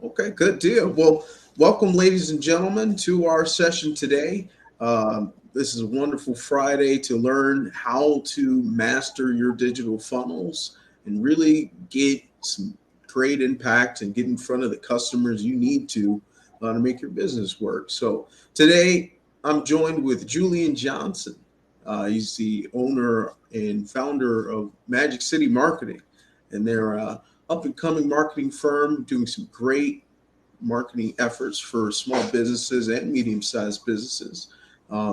Okay, good deal. Well, welcome, ladies and gentlemen, to our session today. This is a wonderful Friday to learn how to master your digital funnels and really get some great impact and get in front of the customers you need to make your business work. So today I'm joined with Julian Johnson. He's the owner and founder of Magic City Marketing, and they're up and coming marketing firm doing some great marketing efforts for small businesses and medium sized businesses,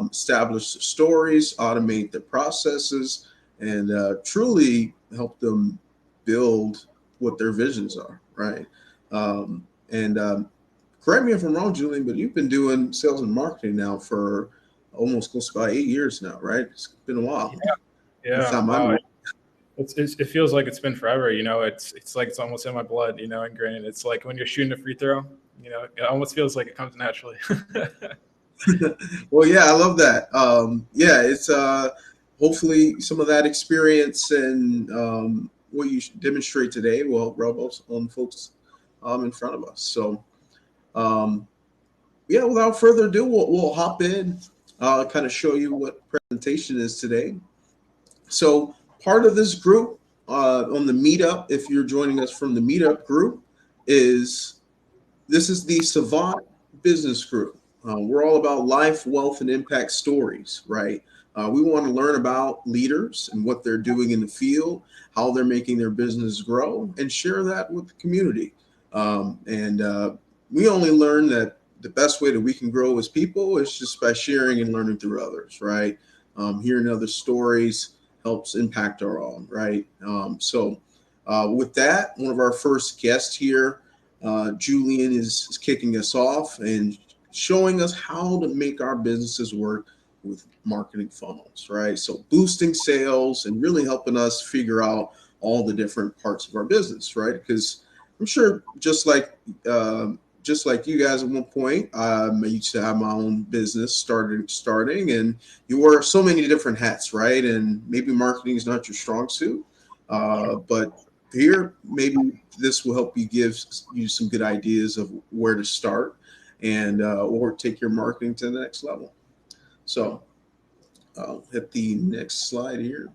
establish the stories, automate the processes, and truly help them build what their visions are, right? And correct me if I'm wrong, Julian, but you've been doing sales and marketing now for almost close to about 8 years now, right? It's been a Yeah, while. Last yeah. time I knew. It feels like it's been forever. It's like it's almost in my blood. Ingrained. It's like when you're shooting a free throw. It almost feels like it comes naturally. Well, yeah, I love that. Yeah, it's hopefully some of that experience and what you demonstrate today will rub off on folks in front of us. So, um, yeah, without further ado, we'll hop in, kind of show you what presentation is today. So, part of this group on the meetup, if you're joining us from the meetup group, is this is the Savant Business Group. We're all about life, wealth, and impact stories, right? We want to learn about leaders and what they're doing in the field, how they're making their business grow, and share that with the community. And we only learn that the best way that we can grow as people is just by sharing and learning through others, right? Hearing other stories helps impact our own, right? With that, one of our first guests here, Julian is kicking us off and showing us how to make our businesses work with marketing funnels, right? So boosting sales and really helping us figure out all the different parts of our business, right? Because I'm sure just like you guys at one point, I used to have my own business starting, and you wear so many different hats, right? And maybe marketing is not your strong suit, but here maybe this will help you give you some good ideas of where to start and or take your marketing to the next level. So I'll hit the next slide here.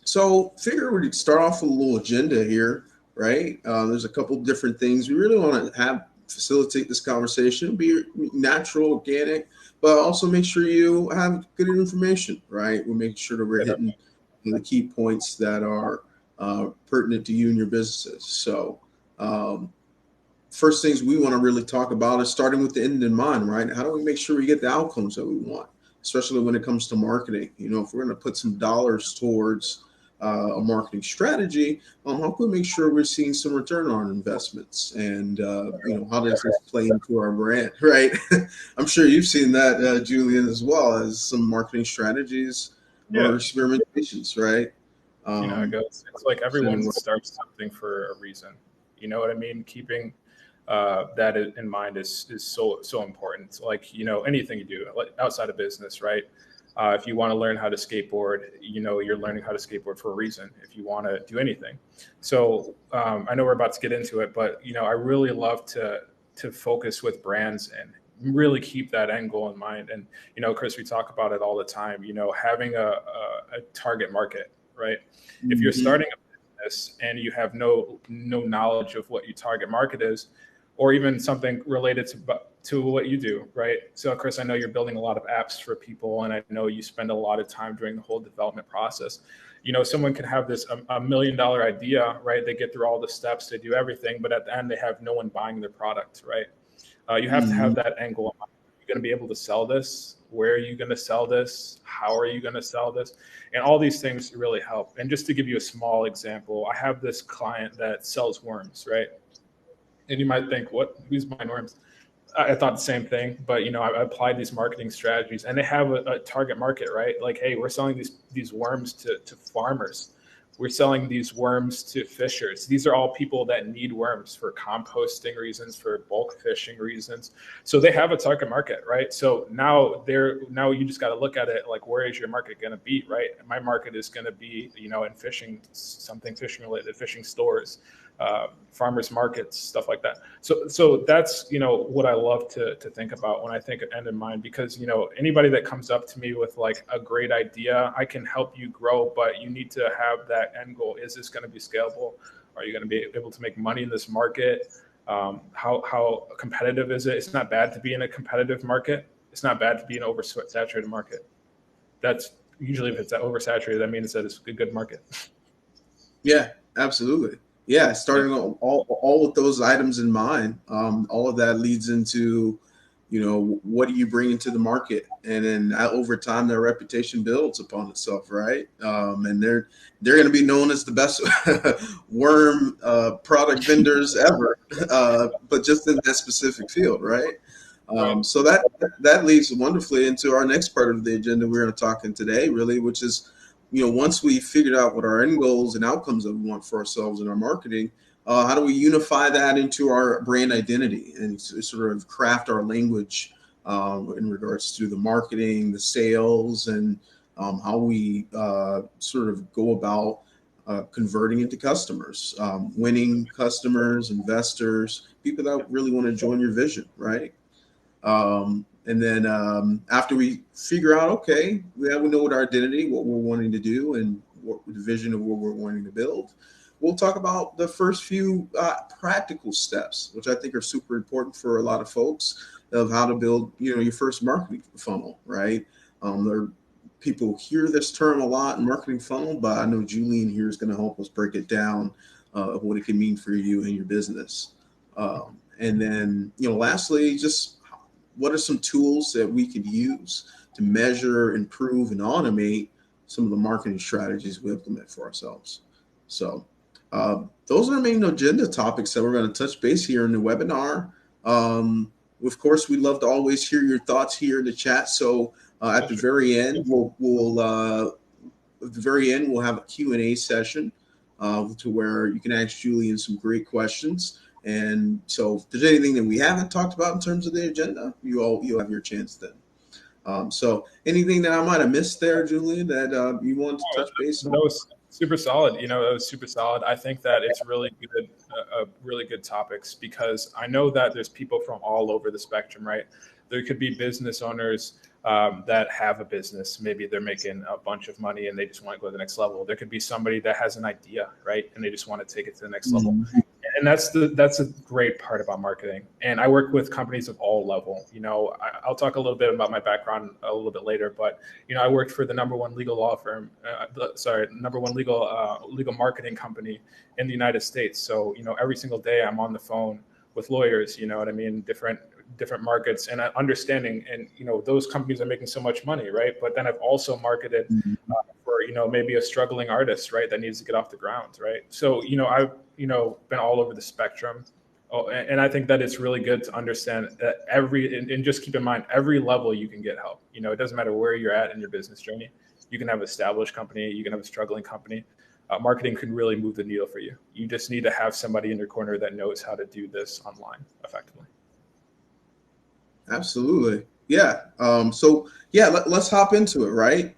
So figure we'd start off with a little agenda here, right? There's a couple different things we really want to have facilitate this conversation, be natural, organic, but also make sure you have good information, right? We'll make sure that we're Yeah, hitting the key points that are pertinent to you and your businesses. So um, first things we want to really talk about is starting with the end in mind, right? How do we make sure we get the outcomes that we want, especially when it comes to marketing? If we're going to put some dollars towards a marketing strategy, how can we make sure we're seeing some return on investments? And, how does this play into our brand, right? I'm sure you've seen that, Julian, as well as some marketing strategies or yeah. experimentations, right? It Um, goes. It's like everyone so, starts something for a reason. You know what I mean? Keeping that in mind is so important. Like anything you do like outside of business, right? If you want to learn how to skateboard, you're learning how to skateboard for a reason. If you want to do anything, so I know we're about to get into it, but I really love to focus with brands and really keep that end goal in mind. And Chris, we talk about it all the time. Having a target market, right? If you're mhm. starting a business and you have no knowledge of what your target market is, or even something related to what you do, right? So, Chris, I know you're building a lot of apps for people, and I know you spend a lot of time during the whole development process. Someone can have this a $1 million idea, right? They get through all the steps, they do everything, but at the end, they have no one buying their product, right? You have to have Mhm. that angle. Are you going to be able to sell this? Where are you going to sell this? How are you going to sell this? And all these things really help. And just to give you a small example, I have this client that sells worms, right? And you might think, what? Who's buying worms? I thought the same thing, but I applied these marketing strategies, and they have a target market, right? Like, hey, we're selling these worms to farmers. We're selling these worms to fishers. These are all people that need worms for composting reasons, for bulk fishing reasons. So they have a target market, right? So now you just got to look at it like, where is your market going to be, right? My market is going to be, in fishing, something fishing related, fishing stores, farmers markets, stuff like that. So that's what I love to think about when I think of end in mind, because anybody that comes up to me with like a great idea, I can help you grow, but you need to have that end goal. Is this going to be scalable? Are you going to be able to make money in this market? How competitive is it? It's not bad to be in a competitive market. It's not bad to be in an oversaturated market. That's usually, if it's oversaturated, that means that it's a good market. Yeah, absolutely. Yeah, starting all with those items in mind, all of that leads into, what do you bring into the market, and then over time, their reputation builds upon itself, right? And they're going to be known as the best worm product vendors ever, but just in that specific field, right? Right. So that leads wonderfully into our next part of the agenda we're going to talk in today, really, which is, once we figured out what our end goals and outcomes that we want for ourselves in our marketing, how do we unify that into our brand identity and sort of craft our language in regards to the marketing, the sales, and how we sort of go about converting into customers, winning customers, investors, people that really want to join your vision, right? And then after we figure out, okay, we know what our identity, what we're wanting to do, and what the vision of what we're wanting to build, we'll talk about the first few practical steps, which I think are super important for a lot of folks, of how to build, your first marketing funnel, right? There people hear this term a lot in marketing funnel, but I know Julian here is going to help us break it down, what it can mean for you and your business. And then, lastly, just what are some tools that we could use to measure, improve, and automate some of the marketing strategies we implement for ourselves? So those are our main agenda topics that we're going to touch base here in the webinar. Of course, we'd love to always hear your thoughts here in the chat. So at the very end, we'll have a Q&A session to where you can ask Julian some great questions. And so if there's anything that we haven't talked about in terms of the agenda, you'll have your chance then. So anything that I might have missed there, Julian, that you want to touch base on? That was super solid. That was super solid. I think that it's really good topics, because I know that there's people from all over the spectrum, right? There could be business owners that have a business. Maybe they're making a bunch of money and they just want to go to the next level. There could be somebody that has an idea, right? And they just want to take it to the next level. And that's a great part about marketing. And I work with companies of all level. I'll talk a little bit about my background a little bit later, but I worked for the number one legal law firm, number one legal marketing company in the United States. So every single day I'm on the phone with lawyers. You know what I mean? Different markets, and understanding. And those companies are making so much money, right? But then I've also marketed for maybe a struggling artist, right, that needs to get off the ground, right? So I've been all over the spectrum. Oh, and I think that it's really good to understand that and just keep in mind, every level you can get help. It doesn't matter where you're at in your business journey. You can have an established company, you can have a struggling company. Marketing can really move the needle for you. You just need to have somebody in your corner that knows how to do this online effectively. Absolutely. Yeah. Let's hop into it, right?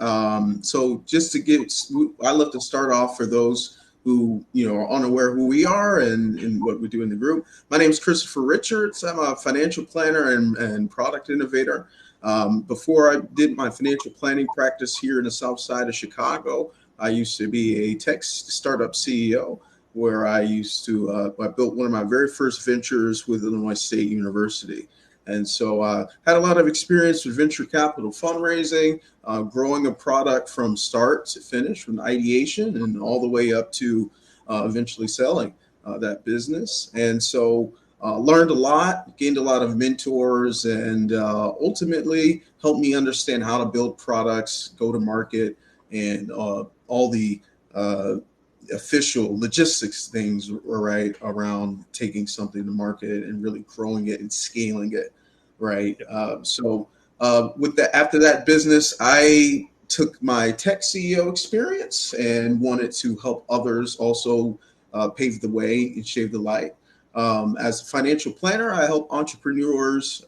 So just I love to start off for those who, are unaware who we are and what we do in the group. My name is Christopher Richards. I'm a financial planner and product innovator. Before I did my financial planning practice here in the South Side of Chicago, I used to be a tech startup CEO, where I built one of my very first ventures with Illinois State University. And so had a lot of experience with venture capital fundraising, growing a product from start to finish, from ideation and all the way up to eventually selling that business. And so learned a lot, gained a lot of mentors, and ultimately helped me understand how to build products, go to market, and all the official logistics things, right, around taking something to market and really growing it and scaling it, right? With that, after that business, I took my tech CEO experience and wanted to help others also pave the way and shave the light. As a financial planner, I help entrepreneurs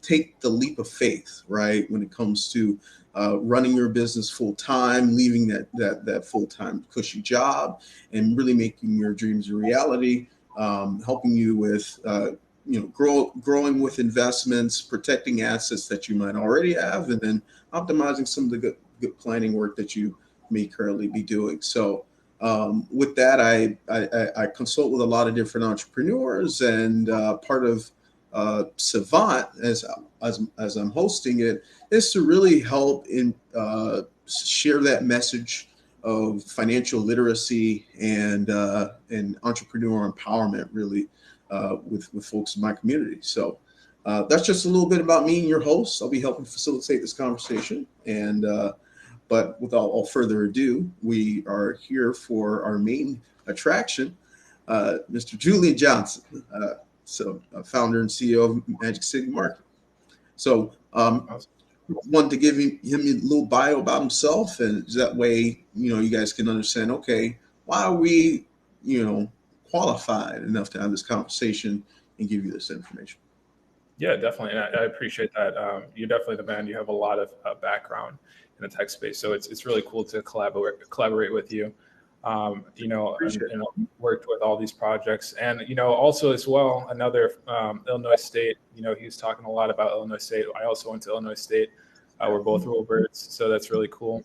take the leap of faith, right, when it comes to running your business full time, leaving that full time cushy job, and really making your dreams a reality. Helping you with growing with investments, protecting assets that you might already have, and then optimizing some of the good planning work that you may currently be doing. So with that, I consult with a lot of different entrepreneurs, and part of Savant, as I'm hosting it, is to really help in share that message of financial literacy and entrepreneur empowerment, really, with folks in my community. So that's just a little bit about me and your host. I'll be helping facilitate this conversation. And but without all further ado, we are here for our main attraction, Mr. Julian Johnson, founder and CEO of Magic City Marketing. So wanted to give him a little bio about himself, and that way, you guys can understand, okay, why are we, qualified enough to have this conversation and give you this information. Yeah, definitely. And I appreciate that. You're definitely the man. You have a lot of background in the tech space. So it's really cool to collaborate with you, and worked with all these projects. And, also as well, another Illinois State, he was talking a lot about Illinois State. I also went to Illinois State. We're both Roberts. So that's really cool.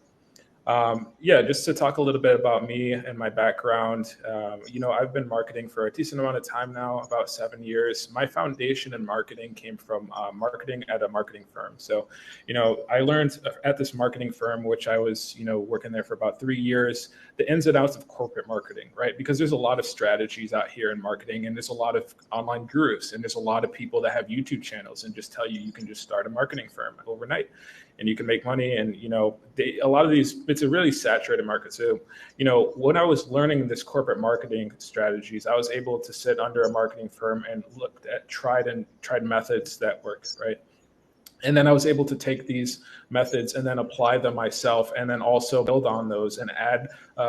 Just to talk a little bit about me and my background. I've been marketing for a decent amount of time now, about 7 years. My foundation in marketing came from marketing at a marketing firm. So, I learned at this marketing firm, which I was, working there for about 3 years, the ins and outs of corporate marketing, right? Because there's a lot of strategies out here in marketing, and there's a lot of online gurus, and there's a lot of people that have YouTube channels and just tell you can just start a marketing firm overnight and you can make money. And, a lot of these, it's a really saturated market. So, when I was learning this corporate marketing strategies, I was able to sit under a marketing firm and looked at tried methods that work, right? And then I was able to take these methods and then apply them myself, and then also build on those and add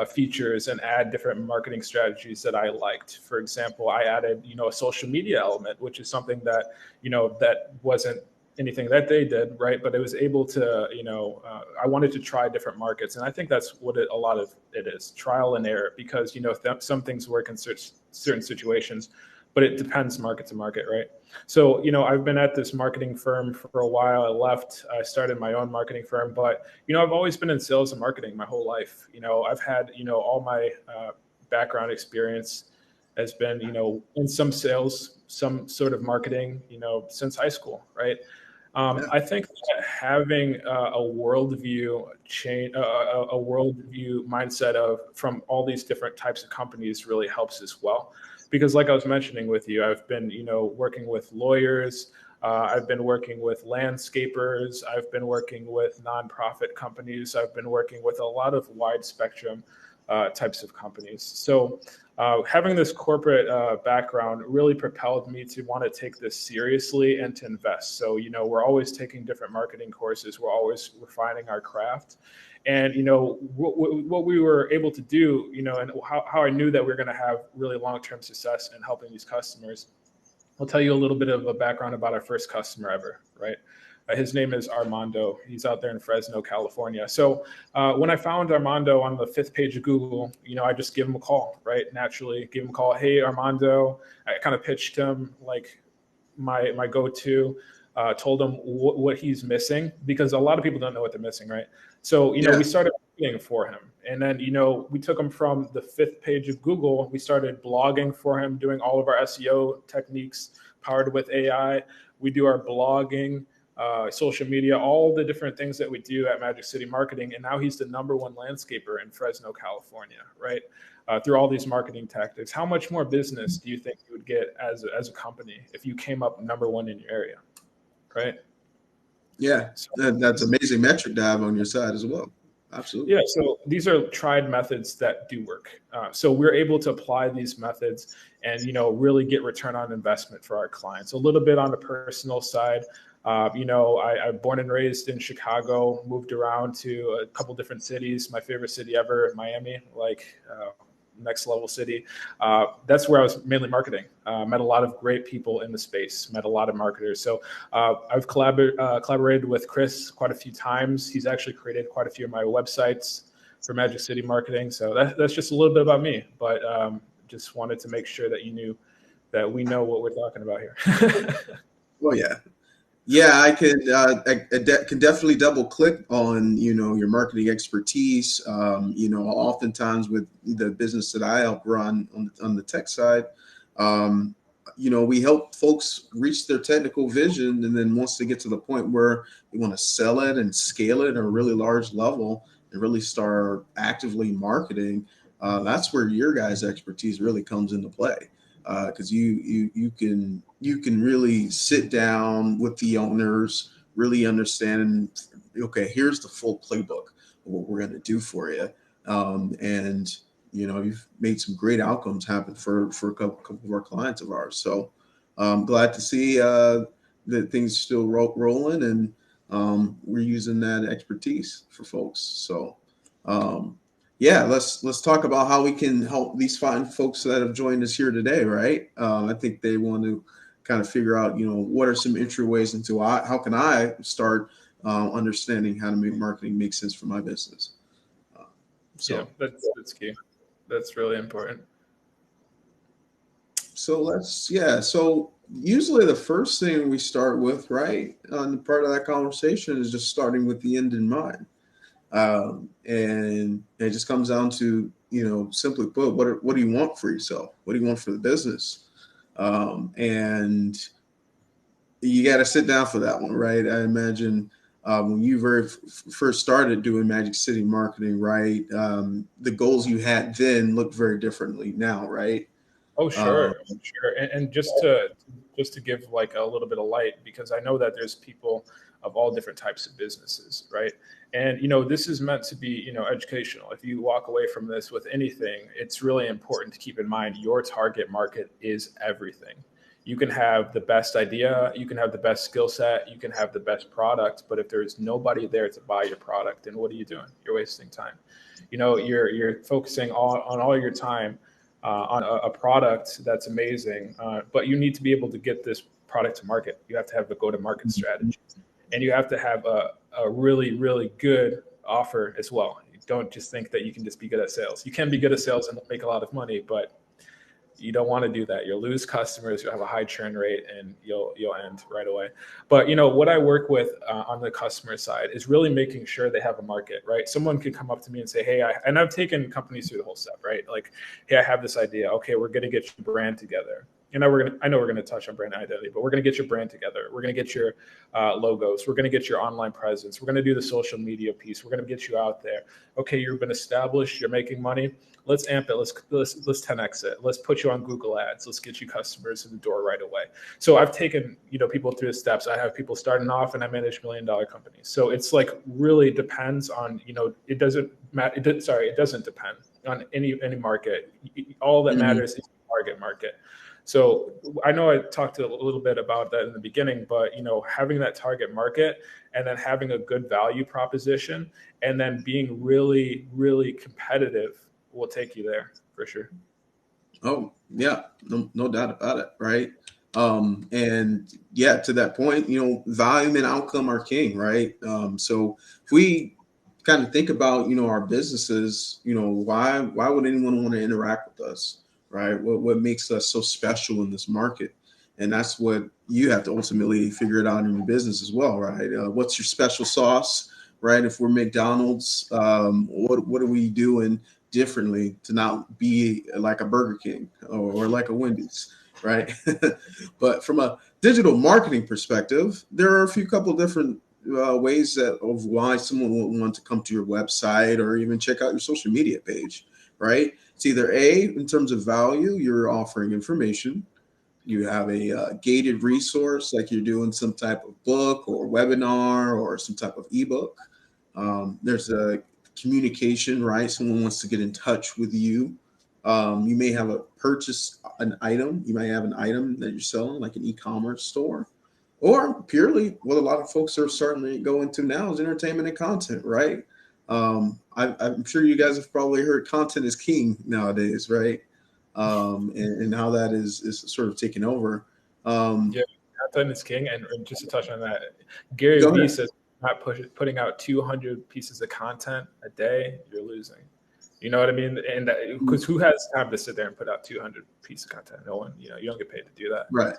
features and add different marketing strategies that I liked. For example, I added, a social media element, which is something that, that wasn't anything that they did, right? But it was able to, I wanted to try different markets. And I think that's what a lot of it is, trial and error, because, some things work in certain situations, but it depends market to market, right? So, I've been at this marketing firm for a while. I left, I started my own marketing firm, but, I've always been in sales and marketing my whole life. I've had, all my background experience has been, in some sales, some sort of marketing, since high school, right? I think that having a worldview mindset from all these different types of companies really helps as well. Because like I was mentioning with you, I've been, working with lawyers, I've been working with landscapers, I've been working with nonprofit companies, I've been working with a lot of wide spectrum types of companies. So having this corporate background really propelled me to want to take this seriously and to invest. So, we're always taking different marketing courses. We're always refining our craft. And, what we were able to do, and how I knew that we were going to have really long-term success in helping these customers. I'll tell you a little bit of a background about our first customer ever, right? His name is Armando. He's out there in Fresno, California. So when I found Armando on the 5th page of Google, I just give him a call, right? Naturally, give him a call. Hey, Armando. I kind of pitched him like my go-to, told him what he's missing, because a lot of people don't know what they're missing, right? So, we started marketing for him. And then, we took him from the 5th page of Google. We started blogging for him, doing all of our SEO techniques powered with AI. We do our blogging, social media, all the different things that we do at Magic City Marketing. And now he's the #1 landscaper in Fresno, California, right? Through all these marketing tactics. How much more business do you think you would get as a company if you came up #1 in your area, right? Yeah, that's an amazing metric to have on your side as well. Absolutely. Yeah, so these are tried methods that do work. So we're able to apply these methods and, really get return on investment for our clients. A little bit on the personal side. I'm born and raised in Chicago, moved around to a couple different cities. My favorite city ever, Miami, next level city. That's where I was mainly marketing. Met a lot of great people in the space, met a lot of marketers. So I've collaborated with Chris quite a few times. He's actually created quite a few of my websites for Magic City Marketing. So that's just a little bit about me, but just wanted to make sure that you knew that we know what we're talking about here. Oh yeah, yeah. I could can definitely double click on your marketing expertise. Oftentimes with the business that I help run on the tech side, um, we help folks reach their technical vision, and then once they get to the point where they want to sell it and scale it at a really large level and really start actively marketing, that's where your guys' expertise really comes into play, because you can really sit down with the owners, really understand. Okay, here's the full playbook of what we're going to do for you, and you've made some great outcomes happen for a couple of our clients of ours. So glad to see that things still rolling, and we're using that expertise for folks. So um, yeah, let's talk about how we can help these fine folks that have joined us here today, right? I think they want to kind of figure out, what are some entry ways into how can I start understanding how to make marketing make sense for my business. Uh, Yeah, so that's key. That's really important. so usually the first thing we start with, right, on the part of that conversation is just starting with the end in mind. And it just comes down to, simply put, what do you want for yourself? What do you want for the business? And you got to sit down for that one, right? I imagine when you first started doing Magic City marketing, right? The goals you had then look very differently now, right? Oh, Um, sure. And just to give like a little bit of light, because I know that there's people of all different types of businesses, right? And this is meant to be educational. If you walk away from this with anything, it's really important to keep in mind your target market is everything. You can have the best idea, you can have the best skill set, you can have the best product, but if there's nobody there to buy your product, then what are you doing? You're wasting time. You're focusing on all your time on a product that's amazing, but you need to be able to get this product to market. You have to have the go-to-market strategy, and you have to have a really, really good offer as well. You don't just think that you can just be good at sales. You can be good at sales and make a lot of money, but you don't want to do that. You'll lose customers. You'll have a high churn rate, and you'll end right away. But what I work with on the customer side is really making sure they have a market. Right? Someone can come up to me and say, "Hey," and I've taken companies through the whole step. Right? Like, "Hey, I have this idea. Okay, we're going to get your brand together." I know we're gonna touch on brand identity, but we're gonna get your brand together. We're gonna get your logos. We're gonna get your online presence. We're gonna do the social media piece. We're gonna get you out there. Okay, you've been established. You're making money. Let's amp it. Let's 10x it. Let's put you on Google Ads. Let's get you customers in the door right away. So I've taken people through the steps. I have people starting off, and I manage $1 million companies. So it's like really depends on it doesn't matter. It doesn't depend on any market. All that mhm. matters is the target market. So I know I talked a little bit about that in the beginning, but having that target market and then having a good value proposition and then being really, really competitive will take you there for sure. Oh, yeah, no doubt about it, right? And yeah, to that point, volume and outcome are king, right? So if we kind of think about, our businesses, why would anyone want to interact with us, right? What makes us so special in this market? And that's what you have to ultimately figure it out in your business as well, right? What's your special sauce, right? If we're McDonald's, what are we doing differently to not be like a Burger King or like a Wendy's, right? But from a digital marketing perspective, there are a few couple different ways of why someone would want to come to your website or even check out your social media page, right? It's either A, in terms of value, you're offering information. You have a gated resource, like you're doing some type of book or webinar or some type of ebook. There's a communication, right? Someone wants to get in touch with you. You may have a purchase an item. You might have an item that you're selling, like an e-commerce store. or purely what a lot of folks are starting to go into now is entertainment and content, right? I'm sure you guys have probably heard content is king nowadays, right? And how that is sort of taking over. Um, Yeah, content is king. And just to touch on that, Gary Go Vee ahead. says not putting out 200 pieces of content a day, you're losing. You know what I mean? And because who has time to sit there and put out 200 pieces of content? No one. You know, you don't get paid to do that. Right.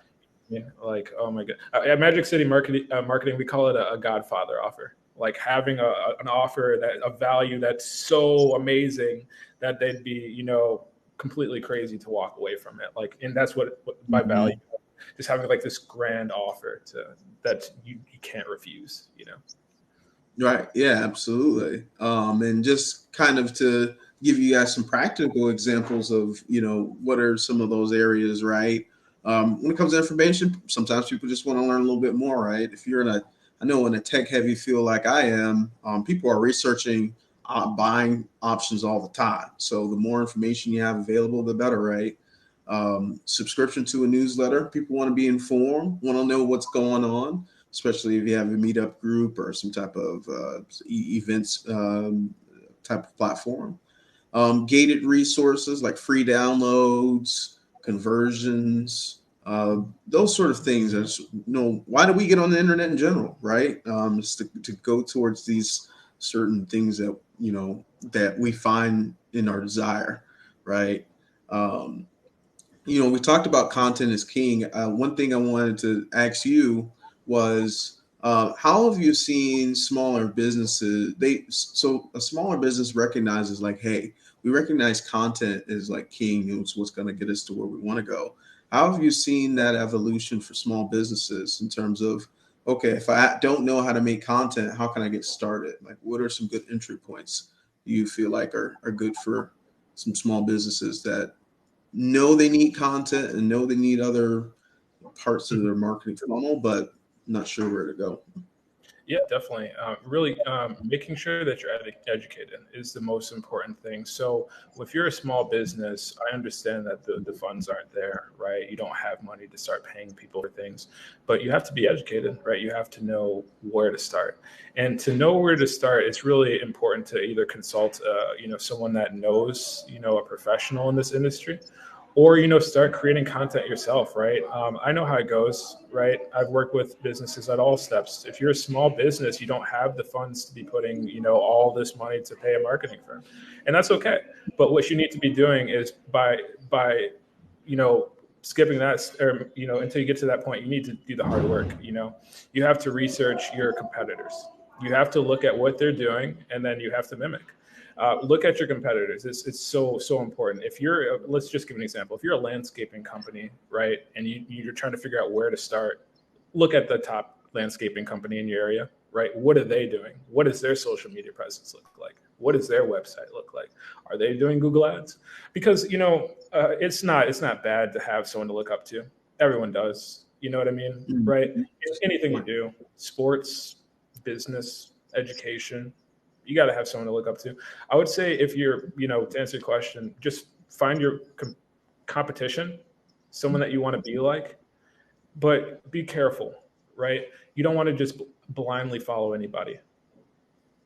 Yeah, like oh my god, at Magic City marketing, we call it a Godfather offer. Like having an offer that a value that's so amazing that they'd be completely crazy to walk away from it. Like, and that's what by value, Mhm. just having like this grand offer to that you can't refuse. Right. Yeah, absolutely. And just kind of to give you guys some practical examples of, what are some of those areas, right? When it comes to information, sometimes people just want to learn a little bit more, right? If you're I know in a tech heavy field like I am, people are researching buying options all the time. So the more information you have available, the better, right? Subscription to a newsletter, people want to be informed, want to know what's going on, especially if you have a meetup group or some type of events type of platform. Gated resources like free downloads, conversions, those sort of things. Why do we get on the internet in general, right? It's to go towards these certain things that that we find in our desire, right? Um, we talked about content is king. One thing I wanted to ask you was, how have you seen smaller businesses? So a smaller business recognizes like, hey, we recognize content is like king, and it's what's going to get us to where we want to go. How have you seen that evolution for small businesses in terms of, okay, if I don't know how to make content, how can I get started? Like, what are some good entry points you feel like are good for some small businesses that know they need content and know they need other parts of their marketing funnel, but not sure where to go. Yeah, definitely. Really, making sure that you're educated is the most important thing. So, if you're a small business, I understand that the funds aren't there, right? You don't have money to start paying people for things, but you have to be educated, right? You have to know where to start, and to know where to start, it's really important to either consult, someone that knows, a professional in this industry, or start creating content yourself, right? I know how it goes, right? I've worked with businesses at all steps. If you're a small business, you don't have the funds to be putting all this money to pay a marketing firm, and that's okay. But what you need to be doing is by you know skipping that, or until you get to that point, you need to do the hard work. You have to research your competitors. You have to look at what they're doing, and then you have to mimic. Look at your competitors. It's so important. If you're, let's just give an example. If you're a landscaping company, right, and you're trying to figure out where to start, look at the top landscaping company in your area, right? What are they doing? What does their social media presence look like? What does their website look like? Are they doing Google Ads? Because it's not bad to have someone to look up to. Everyone does. You know what I mean, Mm. right? Anything you do, sports, business, education, you got to have someone to look up to. I would say if you're, to answer your question, just find your competition, someone that you want to be like, but be careful, right? You don't want to just blindly follow anybody,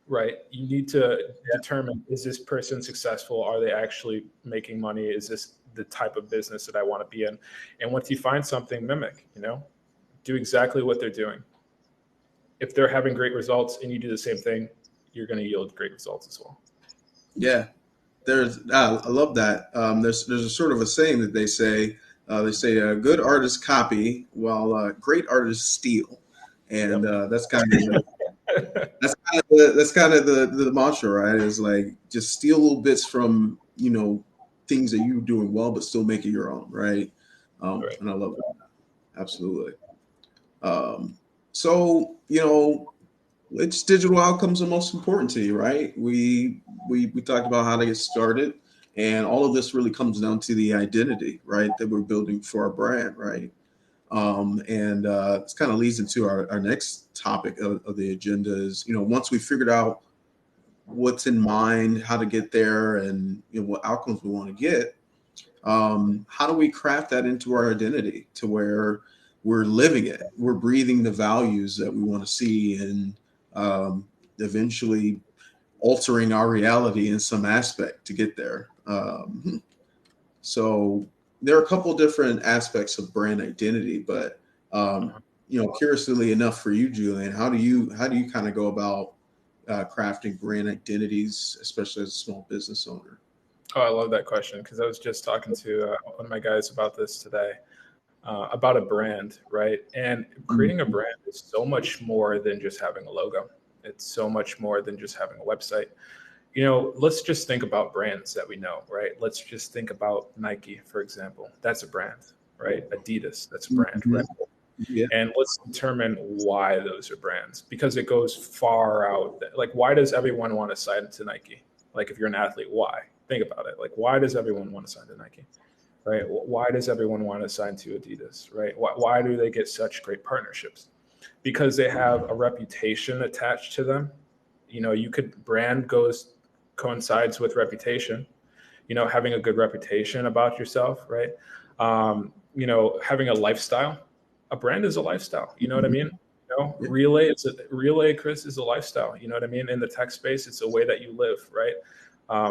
right? You need to determine, is this person successful? Are they actually making money? Is this the type of business that I want to be in? And once you find something, mimic, do exactly what they're doing. If they're having great results and you do the same thing, you're going to yield great results as well. Yeah, I love that. There's a sort of a saying that they say. They say good artists copy while great artists steal, and Yep. that's kind of the mantra, right? Is like just steal little bits from things that you're doing well, but still make it your own, right? Right. And I love that. Absolutely. Um, so which digital outcomes are most important to you, right? We talked about how to get started, and all of this really comes down to the identity, right, that we're building for our brand, right? And this kind of leads into our next topic of the agenda is, once we figured out what's in mind, how to get there, and what outcomes we want to get, how do we craft that into our identity to where we're living it. We're breathing the values that we want to see, and eventually altering our reality in some aspect to get there. So there are a couple different aspects of brand identity, but Uh-huh. curiously enough for you, Julian, how do you kind of go about crafting brand identities, especially as a small business owner? Oh, I love that question because I was just talking to one of my guys about this today, about a brand, right? And creating a Mhm. brand is so much more than just having a logo. It's so much more than just having a website. Let's just think about brands that we know, right? Let's just think about Nike, for example. That's a brand, right? Adidas, that's a brand, Mhm. Red Bull. Yeah. And let's determine why those are brands because it goes far out. Like, why does everyone want to sign to Nike? Like, if you're an athlete, why? Think about it. Like, why does everyone want to sign to Nike? Right? Why does everyone want to sign to Adidas? Right? Why do they get such great partnerships? Because they have a reputation attached to them. You could brand goes coincides with reputation. Having a good reputation about yourself, right? Having a lifestyle. A brand is a lifestyle. You know what I Mhm. mean? Yeah. Relay, Chris, is a lifestyle. You know what I mean? In the tech space, it's a way that you live, right?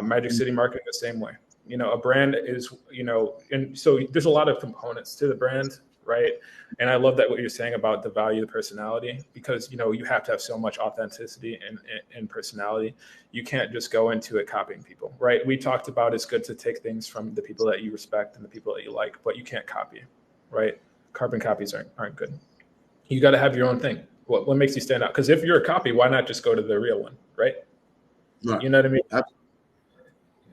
Magic City Marketing the same way. A brand is, and so there's a lot of components to the brand, right? And I love that what you're saying about the value of personality because you have to have so much authenticity and personality. You can't just go into it copying people, right? We talked about it's good to take things from the people that you respect and the people that you like, but you can't copy, right? Carbon copies aren't good. You got to have your own thing. What makes you stand out? Because if you're a copy, why not just go to the real one, right? Right. You know what I mean? Ab-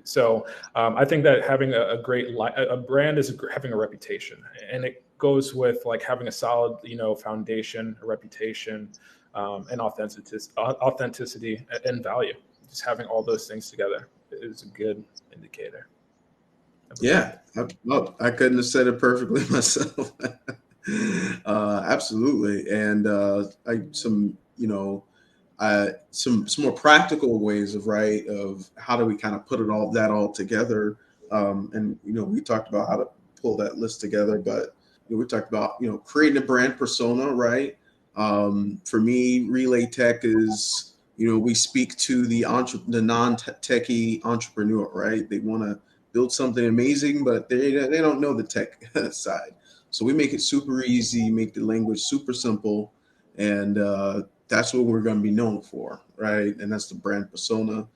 So I think that having a a brand is having a reputation, and it goes with like having a solid foundation, a reputation, and authenticity and value. Just having all those things together is a good indicator of a Yeah. brand. I couldn't have said it perfectly myself. Absolutely. And some more practical ways of how do we kind of put it all together. And we talked about how to pull that list together, but we talked about creating a brand persona, right? For me, Relay Tech is we speak to the non-techie entrepreneur, right? They want to build something amazing, but they don't know the tech side. So we make it super easy, make the language super simple, and that's what we're going to be known for, right? And that's the brand persona.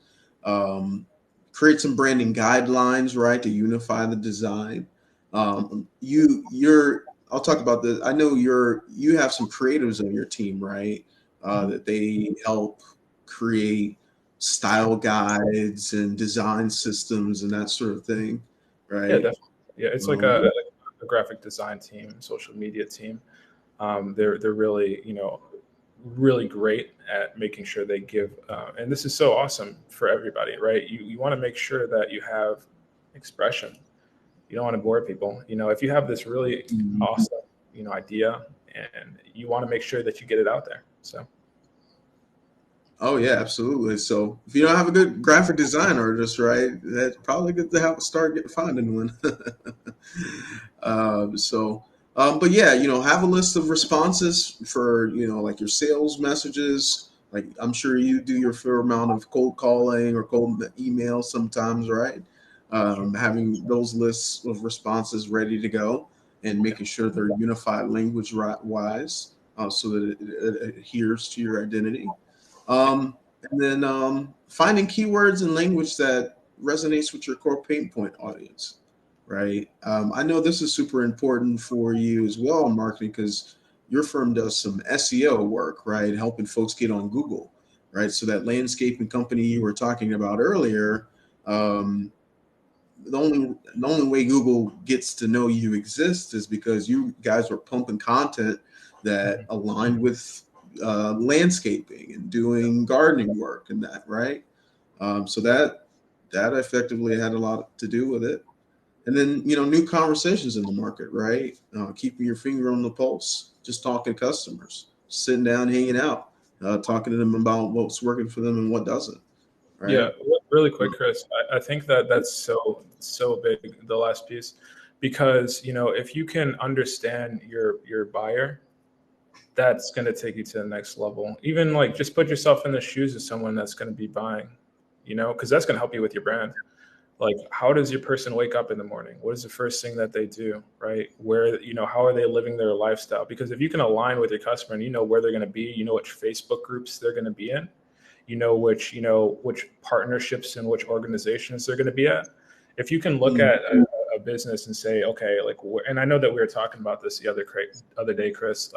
Um, Create some branding guidelines, right, to unify the design. I'll talk about this. I know you have some creatives on your team, right? Mhm. That they help create style guides and design systems and that sort of thing, Yeah, right? definitely. Yeah, it's like Um, a graphic design team, social media team. They're really really great at making sure they give and this is so awesome for everybody, right? You want to make sure that you have expression. You don't want to bore people. If you have this really awesome idea, and you want to make sure that you get it out there. So Oh yeah, absolutely. So if you don't have a good graphic design artist, right, that's probably good to have start getting finding one. So, but yeah, have a list of responses for like your sales messages. Like I'm sure you do your fair amount of cold calling or cold email sometimes, right? sure. Having those lists of responses ready to go and Yeah. making sure they're unified language wise, so that it adheres to your identity. And then finding keywords and language that resonates with your core pain point audience, right? I know this is super important for you as well in marketing because your firm does some SEO work, right? Helping folks get on Google, right? So that landscaping company you were talking about earlier, um, the only way Google gets to know you exist is because you guys are pumping content that Mhm. aligned with landscaping and doing gardening work and that, right? So that effectively had a lot to do with it. And then new conversations in the market, right? Keeping your finger on the pulse, just talking to customers, sitting down, hanging out, talking to them about what's working for them and what doesn't, Yeah, right? really quick, Chris. I think that that's so big. The last piece, because if you can understand your buyer, that's going to take you to the next level. Even like just put yourself in the shoes of someone that's going to be buying, because that's going to help you with your brand. Like, how does your person wake up in the morning? What is the first thing that they do, right? Where, how are they living their lifestyle? Because if you can align with your customer and you know where they're going to be, which Facebook groups they're going to be in, which partnerships and which organizations they're going to be at. If you can look at a business and say, okay, like, and I know that we were talking about this the other day, Chris.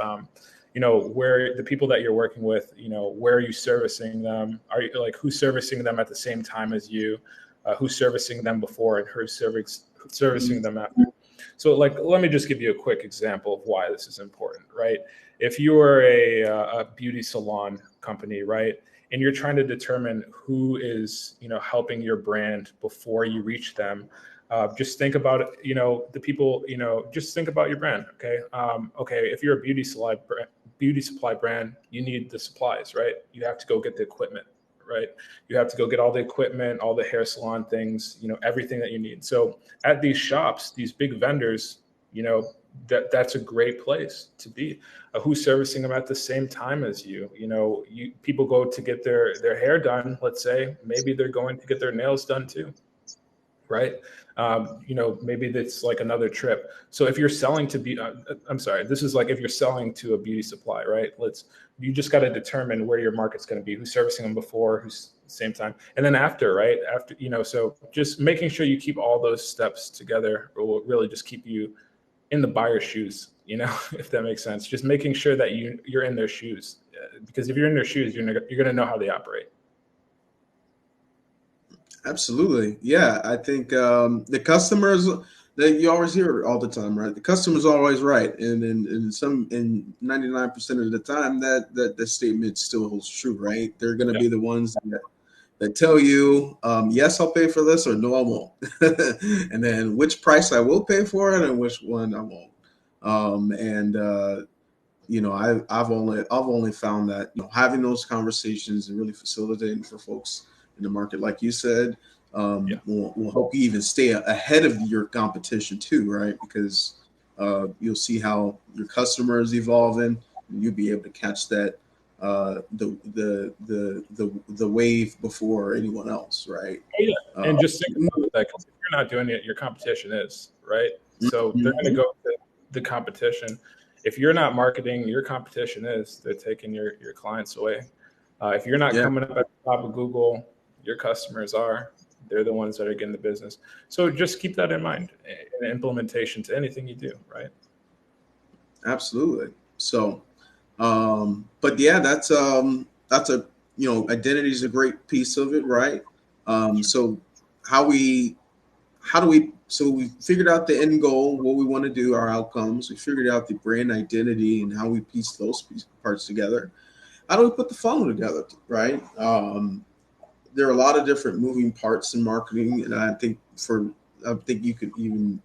Where the people that you're working with, where are you servicing them? Are you like who's servicing them at the same time as you? Who's servicing them before and who's servicing them after? So, like, let me just give you a quick example of why this is important, right? If you are a beauty salon company, right, and you're trying to determine who is, helping your brand before you reach them, just think about it, the people, just think about your brand. Okay. Okay. If you're a beauty supply brand, you need the supplies, right? You have to go get the equipment, right? You have to go get all the equipment, all the hair salon things, everything that you need. So at these shops, these big vendors, that's a great place to be. Who's servicing them at the same time as you? People go to get their hair done. Let's say maybe they're going to get their nails done too, right? Maybe that's like another trip. So if you're selling to be, I'm sorry, this is like if you're selling to a beauty supply, right? You just got to determine where your market's going to be, who's servicing them before, who's same time, and then after, right? After, so just making sure you keep all those steps together will really just keep you in the buyer's shoes, if that makes sense. Just making sure that you're in their shoes, because if you're in their shoes, you're going to know how they operate. Absolutely. Yeah. I think the customers that you always hear all the time, right? The customer's always right. And in 99% of the time that statement still holds true, right? They're going to Yeah. be the ones that tell you, yes, I'll pay for this, or no, I won't. And then which price I will pay for it and which one I won't. And I've only found that having those conversations and really facilitating for folks in the market, like you said, Yeah. will help you even stay ahead of your competition too, right? Because you'll see how your customer is evolving, and you'll be able to catch that the wave before anyone else, right? Oh, yeah. Uh, And just think about that, because if you're not doing it, your competition is, right? So they're going to mhm. go to the competition. If you're not marketing, your competition is. They're taking your clients away. If you're not Yeah, coming up at the top of Google, your customers are. They're the ones that are getting the business. So just keep that in mind in implementation to anything you do, right? absolutely. So, but yeah, that's a identity is a great piece of it, right? So how we how do we so we figured out the end goal, what we want to do, our outcomes. We figured out the brand identity and how we piece those parts together. How do we put the funnel together, right? There are a lot of different moving parts in marketing, and I think you could even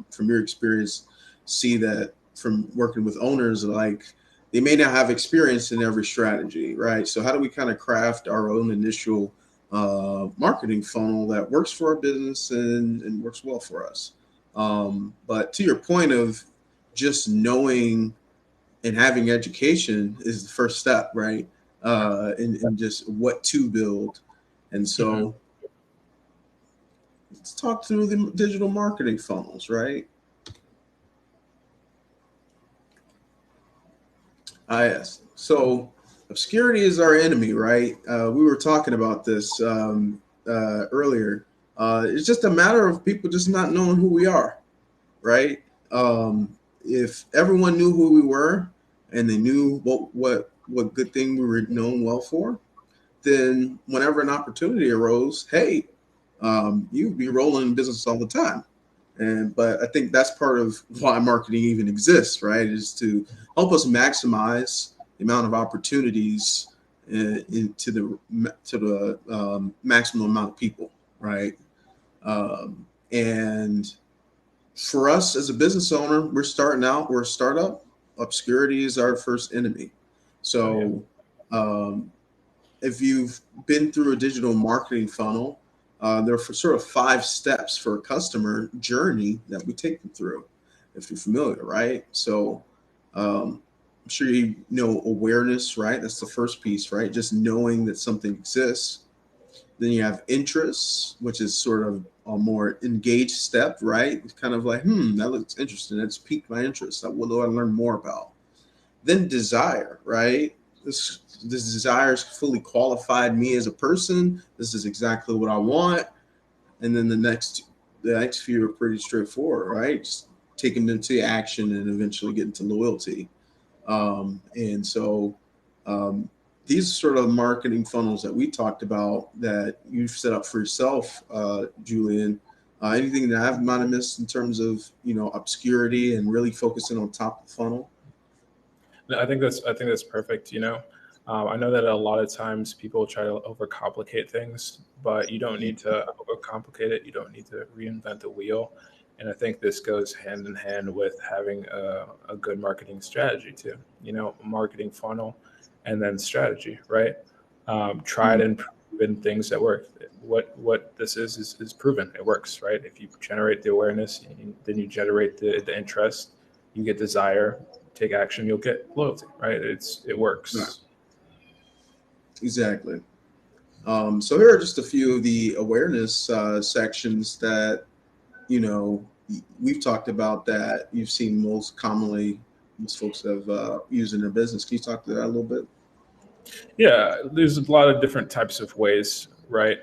from your experience see that from working with owners, like they may not have experience in every strategy, right? So how do we kind of craft our own initial marketing funnel that works for our business and works well for us? But to your point of just knowing and having education is the first step, right? And just what to build. And Mhm. so let's talk through the digital marketing funnels, right? Yes. So obscurity is our enemy, right? We were talking about this earlier. It's just a matter of people just not knowing who we are, right? If everyone knew who we were and they knew what good thing we were known well for, then whenever an opportunity arose, hey, you'd be rolling in business all the time. But I think that's part of why marketing even exists, right? Is to help us maximize the amount of opportunities to the maximum amount of people, right? And for us as a business owner, we're starting out, we're a startup. Obscurity is our first enemy. Oh, yeah. So um, if you've been through a digital marketing funnel, There are sort of 5 steps for a customer journey that we take them through, if you're familiar, right? So I'm sure you know awareness, right? That's the first piece, right? Just knowing that something exists. Then you have interests, which is sort of a more engaged step, right? It's kind of like, that looks interesting. It's piqued my interest. What do I learn more about? Then desire, right? This desire is fully qualified me as a person. This is exactly what I want. And then the next few are pretty straightforward, right? Just taking them to action and eventually getting to loyalty. And so um, these are sort of marketing funnels that we talked about that you've set up for yourself, Julian. Anything that I might have missed in terms of obscurity and really focusing on top of the funnel? No, I think that's perfect. I know that a lot of times people try to overcomplicate things, but you don't need to overcomplicate it. You don't need to reinvent the wheel. And I think this goes hand in hand with having a good marketing strategy too. Marketing funnel, and then strategy, right? Tried Mm, and proven things that work. What this is proven. It works, right? If you generate the awareness, then you generate the interest, you get desire, take action, you'll get loyalty, right? It right, works. exactly. So here are just a few of the awareness sections that you know we've talked about that you've seen most commonly most folks have used in their business. Can you talk to that a little bit? Yeah, there's a lot of different types of ways, right?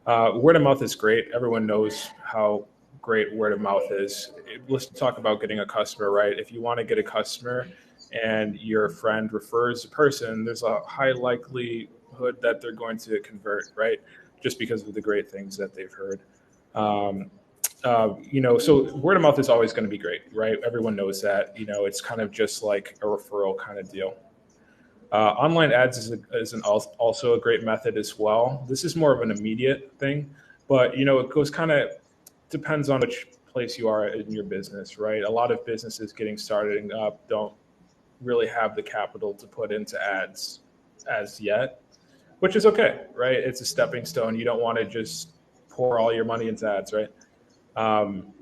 Word of mouth is great. Everyone knows how great word of mouth is. Let's talk about getting a customer, right? If you want to get a customer and your friend refers a person, there's a high likelihood that they're going to convert, right? Just because of the great things that they've heard. Um, so word of mouth is always going to be great, right? Everyone knows that. It's kind of just like a referral kind of deal. Online ads also a great method as well. This is more of an immediate thing, but it goes kind of depends on which place you are in your business, right? A lot of businesses getting started up don't really have the capital to put into ads as yet, which is okay, right? It's a stepping stone. You don't want to just pour all your money into ads, right?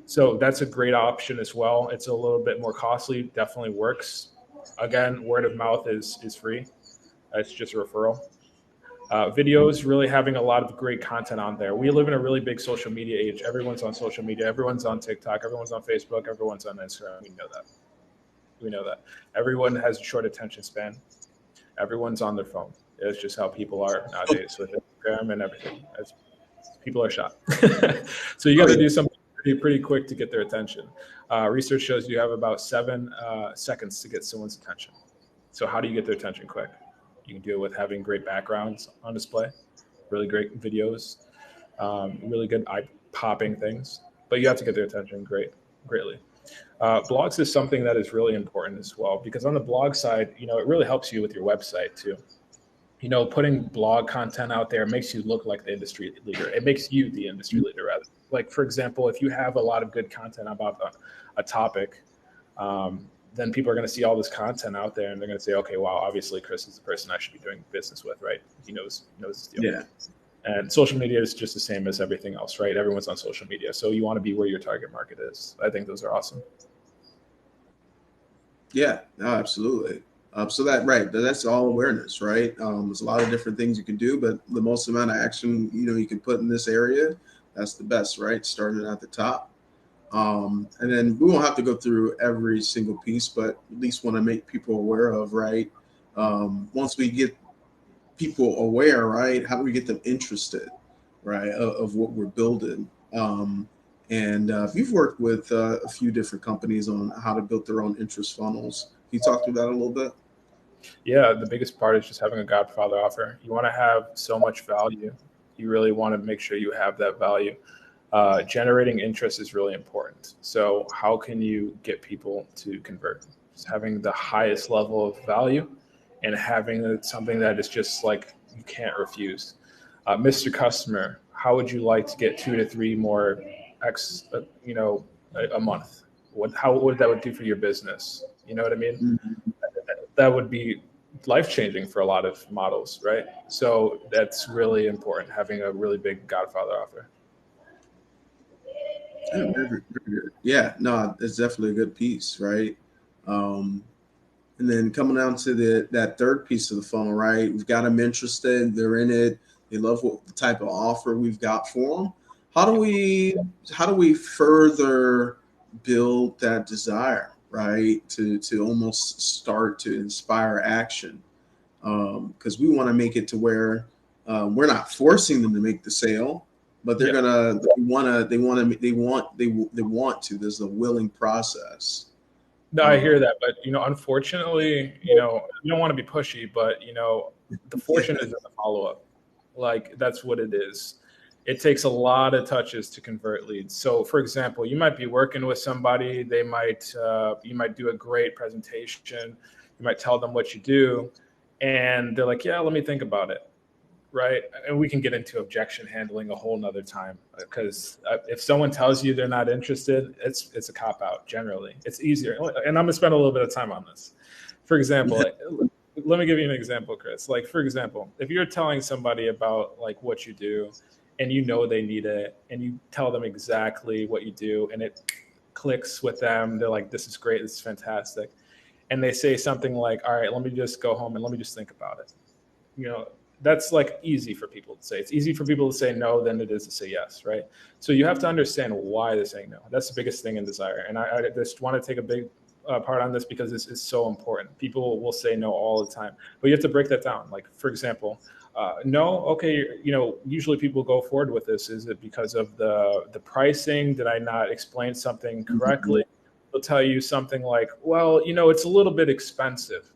So that's a great option as well. It's a little bit more costly, definitely works. Again, word of mouth is free. It's just a referral. Videos, really having a lot of great content on there. We live in a really big social media age. Everyone's on social media. Everyone's on TikTok. Everyone's on Facebook. Everyone's on Instagram. We know that. We know that. Everyone has a short attention span. Everyone's on their phone. It's just how people are nowadays with Instagram and everything. People are shot. So you Oh got to yeah. do something pretty quick to get their attention. Research shows you have about 7 seconds to get someone's attention. So how do you get their attention quick? You can do it with having great backgrounds on display, really great videos, really good eye-popping things. But you have to get their attention greatly. Blogs is something that is really important as well because on the blog side, it really helps you with your website too. Putting blog content out there makes you look like the industry leader. It makes you the industry leader, rather. Like, for example, if you have a lot of good content about a topic, then people are going to see all this content out there and they're going to say, okay, wow, obviously Chris is the person I should be doing business with, right? He knows his deal. Yeah. And social media is just the same as everything else, right? Everyone's on social media. So you want to be where your target market is. I think those are awesome. Yeah, no, absolutely. So that right, that's all awareness, right? There's a lot of different things you can do, but the most amount of action you can put in this area, that's the best, right? Starting at the top, and then we won't have to go through every single piece, but at least want to make people aware of, right? Once we get people aware, right? How do we get them interested, right, of what we're building? And if you've worked with a few different companies on how to build their own interest funnels, can you talk through that a little bit? Yeah, the biggest part is just having a Godfather offer. You want to have so much value. You really want to make sure you have that value. Generating interest is really important. So, how can you get people to convert? Just having the highest level of value and having something that is just like you can't refuse. Mr. Customer, how would you like to get 2 to 3 more a month? How would that would do for your business? You know what I mean? Mhm. That would be life changing for a lot of models, right? So that's really important, having a really big Godfather offer. Yeah, very good. Yeah, no, it's definitely a good piece, right? Um, and then coming down to that third piece of the funnel, right? We've got them interested, they're in it, they love what the type of offer we've got for them. How do we further build that desire, right? To almost start to inspire action, because we want to make it to where we're not forcing them to make the sale, but they're Yeah. gonna they want to. There's a willing process. No, I hear Um, that, but unfortunately, you don't want to be pushy, but the yeah, fortune is in the follow up. Like that's what it is. It takes a lot of touches to convert leads. So, for example, you might be working with somebody. You might do a great presentation. You might tell them what you do, and they're like, "Yeah, let me think about it." Right, and we can get into objection handling a whole nother time, because if someone tells you they're not interested, it's a cop out. Generally it's easier, and I'm going to spend a little bit of time on this. For example, let me give you an example, Chris. Like, for example, if you're telling somebody about like what you do, and they need it, and you tell them exactly what you do, and it clicks with them, they're like, this is great, this is fantastic, and they say something like, all right, let me just go home and let me just think about it. you know that's like easy for people to say. It's easy for people to say no than it is to say yes, right? So you have to understand why they're saying no. That's the biggest thing in desire, and I just want to take a big part on this because this is so important. People will say no all the time, but you have to break that down. Like, for example, no, okay, usually people go forward with this. Is it because of the pricing? Did I not explain something correctly? They'll tell you something like, well, it's a little bit expensive.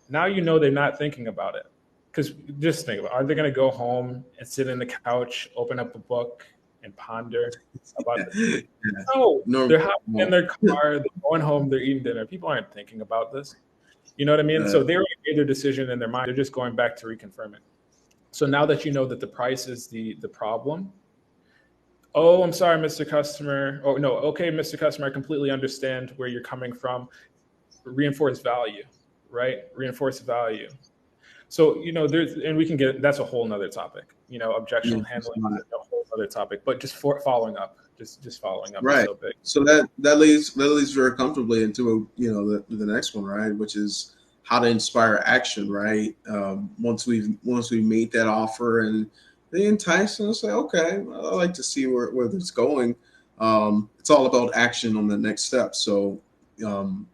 Now they're not thinking about it. Because just think about it. Are they going to go home and sit in the couch, open up a book, and ponder about this? yeah. No, No, they're hopping in no. their car, they're going home, they're eating dinner. People aren't thinking about this. You know what I mean? Uh, So they already made their decision in their mind. They're just going back to reconfirm it. So now that you know that the price is the problem, oh, I'm sorry, Mr. Customer. Oh, no, okay, Mr. Customer, I completely understand where you're coming from. Reinforce value, right? Reinforce value. So, there's, and we can get, that's a whole nother topic, yeah, objection it's handling, not. a whole other topic, but just for following up, just following up is Right. so big. So that leads very comfortably into the next one, right? Which is how to inspire action, right? Once we've made that offer and they entice and say, okay, I like to see where it's going. It's all about action on the next step. So, um,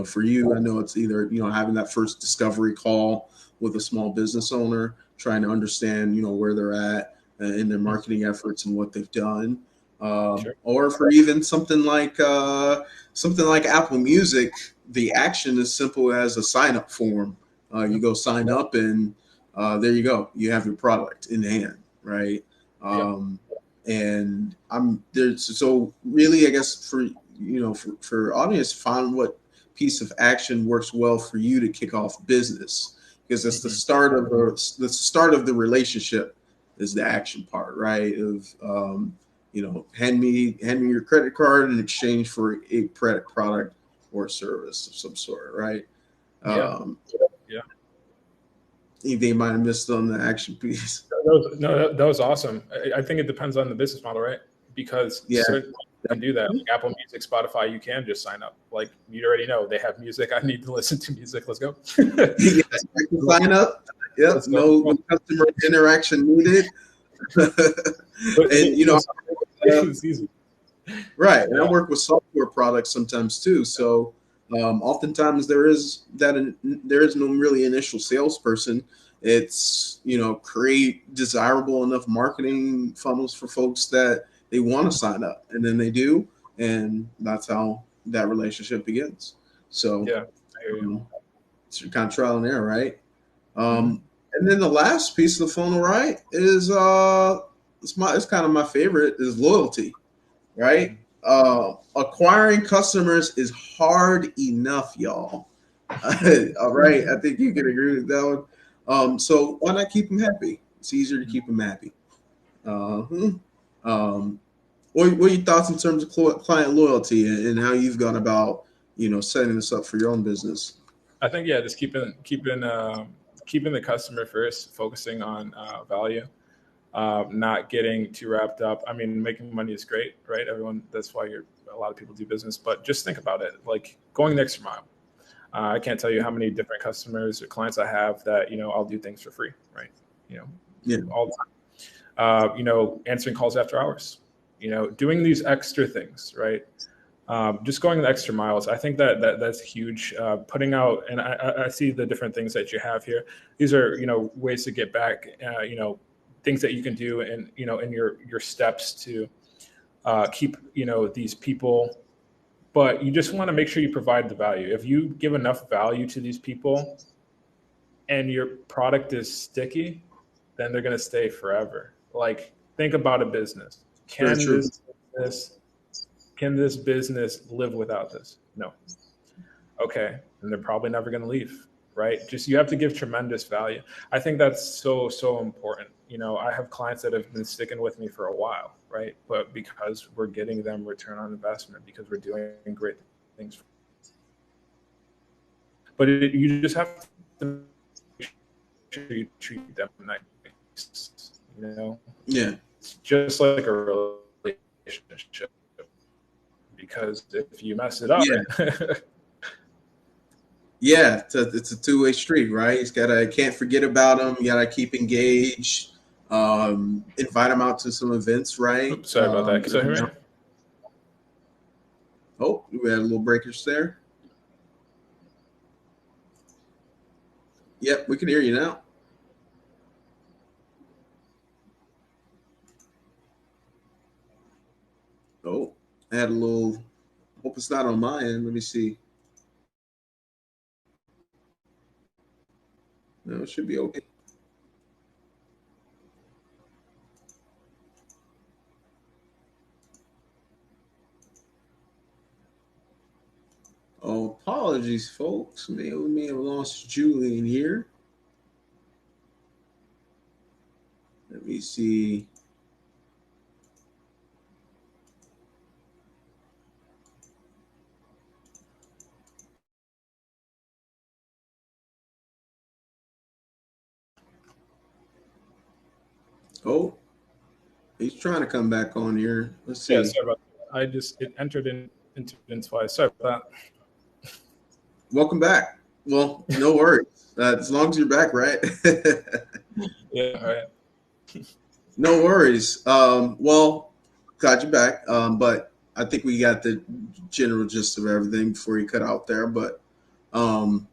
for you, I know it's either having that first discovery call with a small business owner, trying to understand where they're at in their marketing efforts and what they've done, Sure. or for even something like Apple Music, the action is simple as a sign up form. You Yep. go sign up, and there you go. You have your product in hand, right? Yep. Um, and I'm there. So really, I guess for audience, find what piece of action works well for you to kick off business, because it's the Hmm. start of the relationship is the action part, right? Of hand me your credit card in exchange for a product or service of some sort, right? Yeah. Um, Yeah. Anything might have missed on the action piece. That was awesome. I think it depends on the business model, right? Because Yeah. certain can do that. Like Apple Music, Spotify, you can just sign up. Like, you already know they have music. I need to listen to music. Let's go. Yeah, I can sign up. Yep, Let's go. no customer interaction needed. But And it's easy. right, and I Yeah. work with software products sometimes too. So oftentimes there is no really initial salesperson. It's create desirable enough marketing funnels for folks that they want to sign up, and then they do, and that's how that relationship begins. So Yeah. I hear you. um, it's kind of trial and error, right? Hmm. And then the last piece of the funnel, right, is it's kind of my favorite is loyalty, right? Hmm. Acquiring customers is hard enough, y'all. All right, I think you can agree with that one. So why not keep them happy? It's easier to keep them happy. Uh, um, what are your thoughts in terms of client loyalty and how you've gone about, setting this up for your own business? I think, yeah, just keeping the customer first, focusing on value. not getting too wrapped up. I mean, making money is great, right? Everyone, that's why a lot of people do business, but just think about it, like going the extra mile. I can't tell you how many different customers or clients I have that, I'll do things for free, right? You know, Yeah. all the time. Answering calls after hours, doing these extra things, right? Just going the extra miles. I think that's huge. Putting out, and I see the different things that you have here. These are, ways to get back, things that you can do and, in your steps to keep, these people, but you just want to make sure you provide the value. If you give enough value to these people and your product is sticky, then they're going to stay forever. Like, think about a business. Very Can true. this business can this business live without this? No. Okay, and they're probably never going to leave, right? Just you have to give tremendous value. I think that's so important. I have clients that have been sticking with me for a while, right? But because we're getting them return on investment, because we're doing great things, but you just have to make sure you treat them nice. Yeah. It's just like a relationship, because if you mess it up, Yeah. Yeah. It's a two-way street, right? It's gotta can't forget about them. You gotta keep engaged. Invite them out to some events, right? oops, sorry about that. Can you still Every hear now. me? Oh, we had a little breakage there. Yep, we can hear you now. Oh, I had a little. Hope it's not on my end. Let me see. No, it should be okay. Oh, apologies, folks. We may have lost Julian here. Let me see. Oh, he's trying to come back on here. Let's Yeah, see. sorry about that. It entered into in twice. Sorry about Welcome back. Well, no worries. As long as you're back, right? that. Yeah, right. No worries. Well, glad you're back. But I think we got the general gist of everything before you cut out there. But um,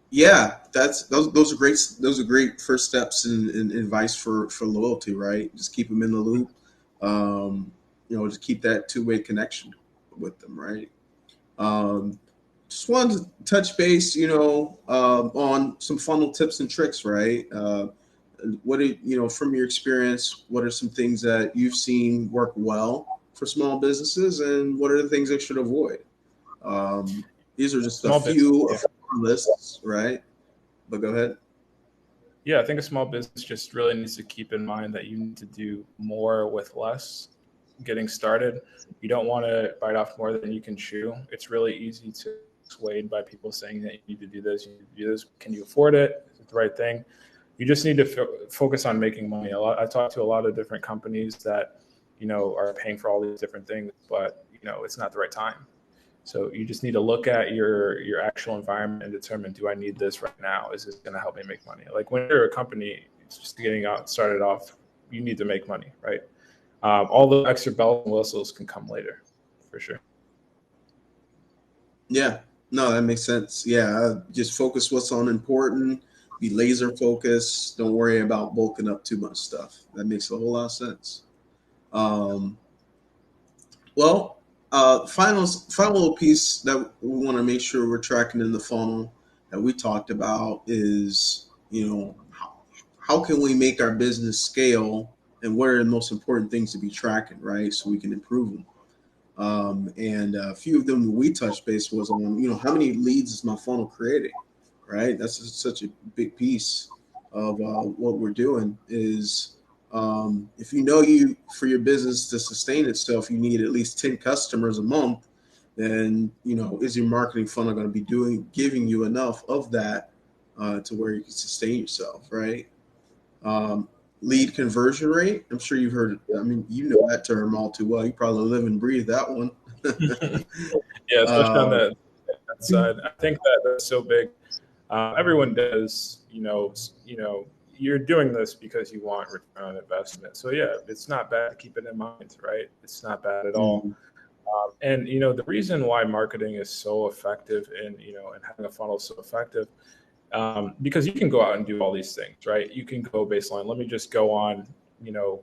yeah, that's those are great. Those are great first steps and advice for loyalty, right? Just keep them in the loop. Just keep that two-way connection with them, right? Um, just wanted to touch base, on some funnel tips and tricks, right? From your experience, what are some things that you've seen work well for small businesses, and what are the things they should avoid? Um, these are just a Small business. few Yeah. of our lists, right? But go ahead. Yeah, I think a small business just really needs to keep in mind that you need to do more with less. Getting started, you don't want to bite off more than you can chew. It's really easy to be swayed by people saying that you need to do this, you need to do this. Can you afford it? Is it the right thing? You just need to focus on making money. I talk to a lot of different companies that, are paying for all these different things, but it's not the right time. So you just need to look at your actual environment and determine, do I need this right now? Is this going to help me make money? Like when you're a company, it's just getting out started off, you need to make money, right? All the extra bells and whistles can come later, for sure. Yeah, no, that makes sense. Yeah, just focus what's on important. Be laser focused. Don't worry about bulking up too much stuff. That makes a whole lot of sense. Um, Well, final little piece that we want to make sure we're tracking in the funnel that we talked about is, how can we make our business scale, and what are the most important things to be tracking, right? So we can improve them. And a few of them we touched base was on, how many leads is my funnel creating, right? That's such a big piece of what we're doing is, if you know you for your business to sustain itself, you need at least 10 customers a month, then, is your marketing funnel going to be giving you enough of that to where you can sustain yourself, right? lead conversion rate. I'm sure you've heard. I mean, you know that term all too well. You probably live and breathe that one. Yeah, especially on uh, that side. I think that that's so big. Everyone does, you're doing this because you want return on investment. So yeah, it's not bad to keep it in mind, right? It's not bad at all. mm, And the reason why marketing is so effective and having a funnel so effective, because you can go out and do all these things, right? You can go baseline. Let me just go on,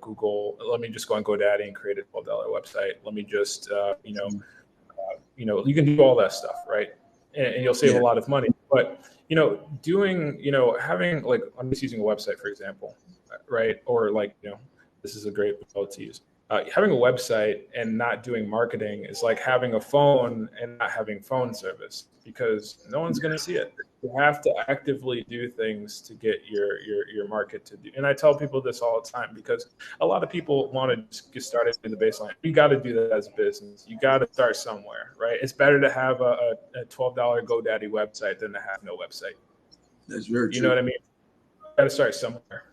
Google. Let me just go on GoDaddy and create a $12 website. Let me just, you can do all that stuff, right? And you'll save a yeah, lot of money. But doing, having like, I'm just using a website for example, right? Or like, this is a great bill to use. Having a website and not doing marketing is like having a phone and not having phone service, because no one's going to see it. You have to actively do things to get your market to do. And I tell people this all the time, because a lot of people want to just get started in the baseline. You got to do that as a business. You got to start somewhere, right? It's better to have a $12 GoDaddy website than to have no website. that's very You know true. what I mean? You got to start somewhere.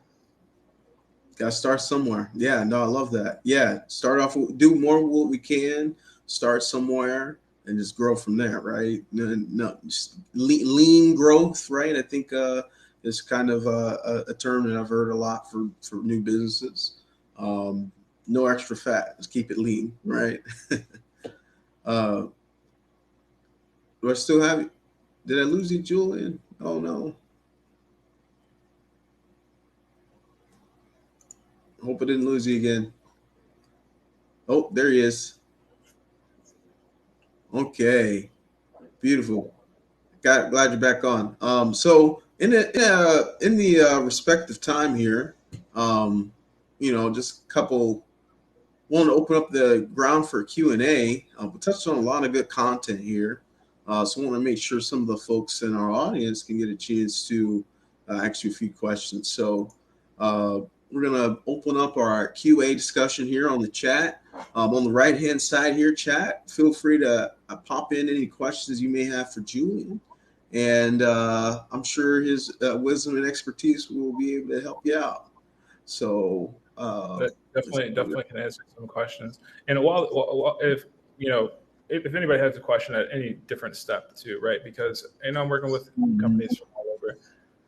Got to start somewhere. Yeah, no, I love that. Yeah, start off, do more of what we can, start somewhere, and just grow from there, right? No, no just lean growth, right? I think is kind of a term that I've heard a lot for new businesses. Um, no extra fat, just keep it lean, right? uh, do I still have it? Did I lose you, Julian? Oh no. Hope I didn't lose you again. Oh, there he is. Okay, beautiful. Glad you're back on. So in the respective time here, um, just a couple. Want to open up the ground for Q&A. We touched on a lot of good content here, so I want to make sure some of the folks in our audience can get a chance to ask you a few questions. So uh, we're gonna open up our QA discussion here on the chat. On the right hand side here, chat. Feel free to pop in any questions you may have for Julian, and I'm sure his wisdom and expertise will be able to help you out. So But let's definitely can answer some questions. And while if if anybody has a question at any different step too, right? Because I'm working with companies from all over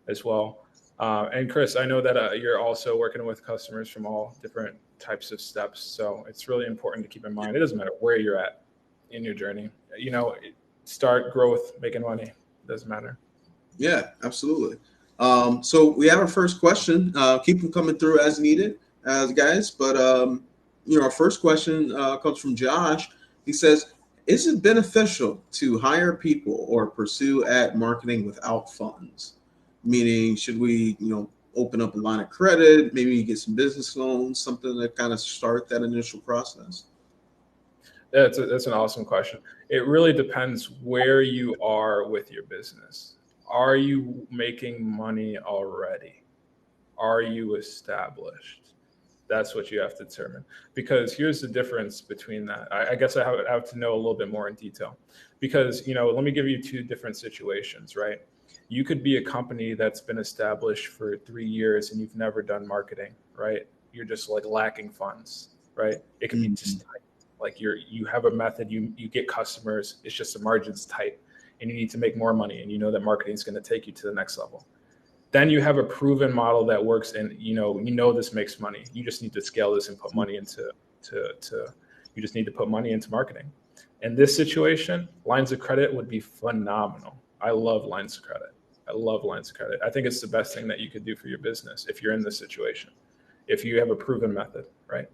as well. And Chris, I know that you're also working with customers from all different types of steps. So it's really important to keep in mind. It doesn't matter where you're at in your journey. Start, growth, making money. It doesn't matter. Yeah, absolutely. So we have our first question. Keep them coming through as needed, guys. But our first question comes from Josh. He says, "Is it beneficial to hire people or pursue ad marketing without funds? Meaning, should we, open up a line of credit, maybe get some business loans, something to kind of start that initial process?" That's an awesome question. It really depends where you are with your business. Are you making money already? Are you established? That's what you have to determine. Because here's the difference between that. I guess I have to know a little bit more in detail. Because, let me give you two different situations, right? You could be a company that's been established for 3 years and you've never done marketing, right? You're just like lacking funds, right? It could be Mm-hmm. just tight. Like you have a method, you get customers, it's just the margin's tight and you need to make more money, and you know that marketing is going to take you to the next level. Then you have a proven model that works, and this makes money. You just need to scale this and put money into to you just need to put money into marketing. In this situation, lines of credit would be phenomenal. I love lines of credit. I love lines of credit. I think it's the best thing that you could do for your business if you're in this situation, if you have a proven method, right?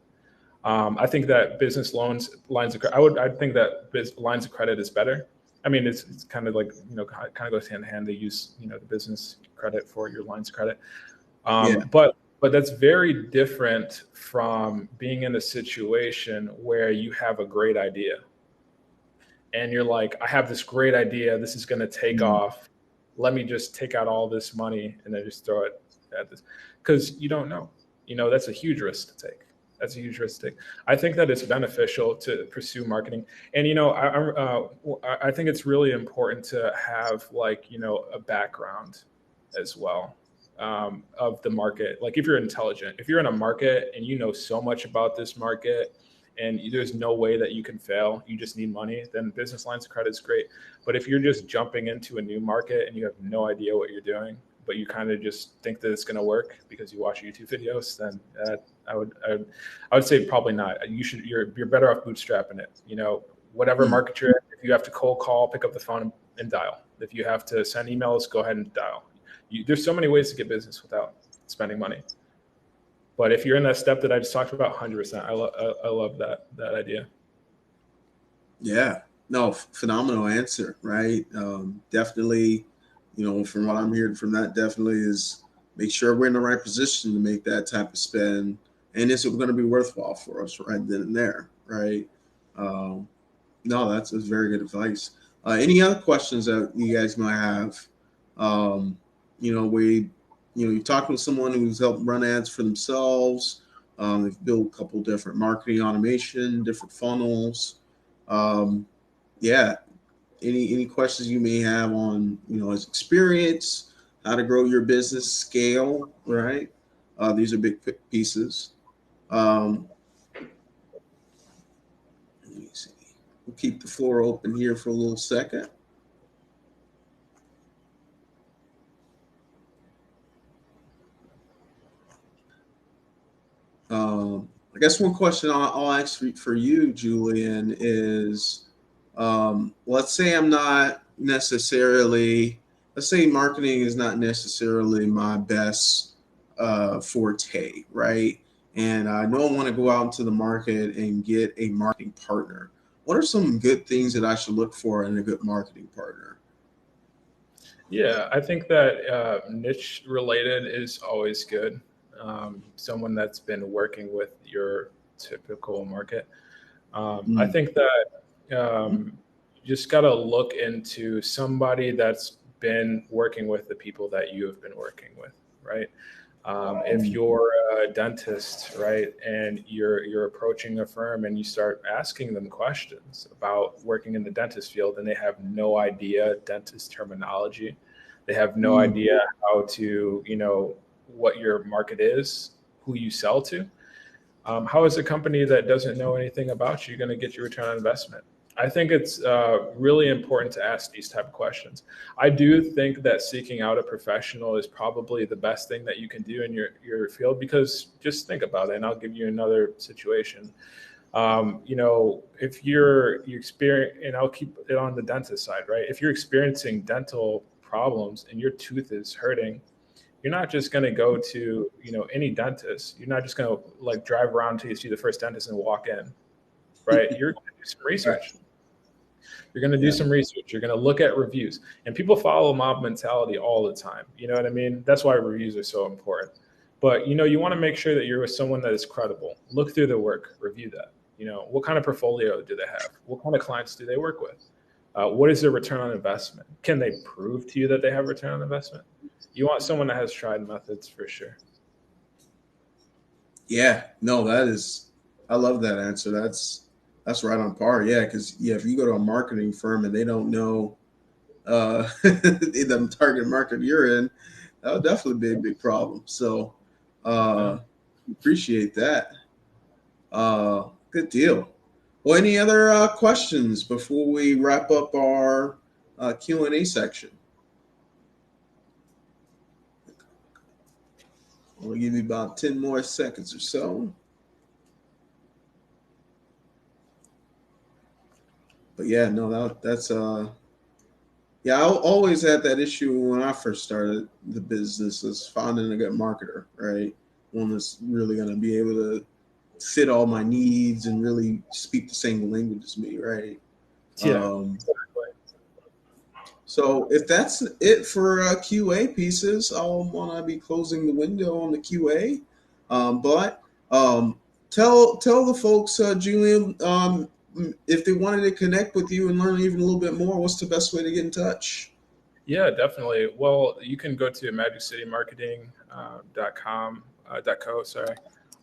I think that business loans, lines of credit, I think that lines of credit is better. I mean, it's kind of like, kind of goes hand in hand. They use, the business credit for your lines of credit. Yeah. But that's very different from being in a situation where you have a great idea and you're like, I have this great idea. This is going to take Mm-hmm. off. Let me just take out all this money and then just throw it at this, because you don't know. That's a huge risk to take. That's a huge risk to take. I think that it's beneficial to pursue marketing, and I think it's really important to have, like, a background as well. of the market. Like if you're intelligent, if you're in a market and you know so much about this market and there's no way that you can fail, you just need money, then business lines of credit is great. But if you're just jumping into a new market and you have no idea what you're doing, but you kind of just think that it's going to work because you watch YouTube videos, then I would say probably not. You're better off bootstrapping it. You know, whatever market you're in, if you have to cold call, pick up the phone and dial. If you have to send emails, go ahead and dial. There's so many ways to get business without spending money. But if you're in that step that I just talked about, 100%, I love that idea. Yeah, no, phenomenal answer, right? Definitely, from what I'm hearing from that, definitely is make sure we're in the right position to make that type of spend, and is it going to be worthwhile for us right then and there, right? Um, no, that's very good advice. Any other questions that you guys might have? Um, we, you're talking with someone who's helped run ads for themselves. They've built a couple different marketing automation, different funnels. Um, yeah. Any questions you may have on his experience, how to grow your business, scale, right? These are big pieces. Um, let me see. We'll keep the floor open here for a little second. I guess one question I'll ask for you, Julian, is let's say I'm not necessarily, let's say marketing is not necessarily my best forte, right? And I know I want to go out into the market and get a marketing partner. What are some good things that I should look for in a good marketing partner? Yeah, I think that niche related is always good. Someone that's been working with your typical market. I Mm. think that you just got to look into somebody that's been working with the people that you have been working with, right? If you're a dentist, right, and you're approaching a firm and you start asking them questions about working in the dentist field, and they have no idea dentist terminology, they have no Mm. idea how to, what your market is, who you sell to. How is a company that doesn't know anything about you going to get your return on investment? I think it's really important to ask these type of questions. I do think that seeking out a professional is probably the best thing that you can do in your field, because just think about it, and I'll give you another situation. If you experience, and I'll keep it on the dentist side, right? If you're experiencing dental problems and your tooth is hurting, you're not just going to go to any dentist. You're not just going to like drive around until you see the first dentist and walk in, right? You're going to do some Right. research. You're going to do Yeah. some research. You're going to look at reviews, and people follow mob mentality all the time. You know what I mean? That's why reviews are so important. But you want to make sure that you're with someone that is credible. Look through their work, review that. What kind of portfolio do they have? What kind of clients do they work with? What is their return on investment? Can they prove to you that they have return on investment? You want someone that has tried methods for sure. Yeah, no, I love that answer. That's right on par. Yeah, because if you go to a marketing firm and they don't know the target market you're in, that would definitely be a big problem. So, Yeah. appreciate that. Good deal. Well, any other questions before we wrap up our Q&A section? We'll give you about 10 more seconds or so. But yeah, no, that's yeah, I always had that issue when I first started the business, is finding a good marketer, right? One that's really going to be able to fit all my needs and really speak the same language as me, right? Yeah. Um, so if that's it for QA pieces, I'll want to be closing the window on the QA. But tell the folks, Julian, if they wanted to connect with you and learn even a little bit more, what's the best way to get in touch? Yeah, definitely. Well, you can go to magiccitymarketing.com, .co, sorry.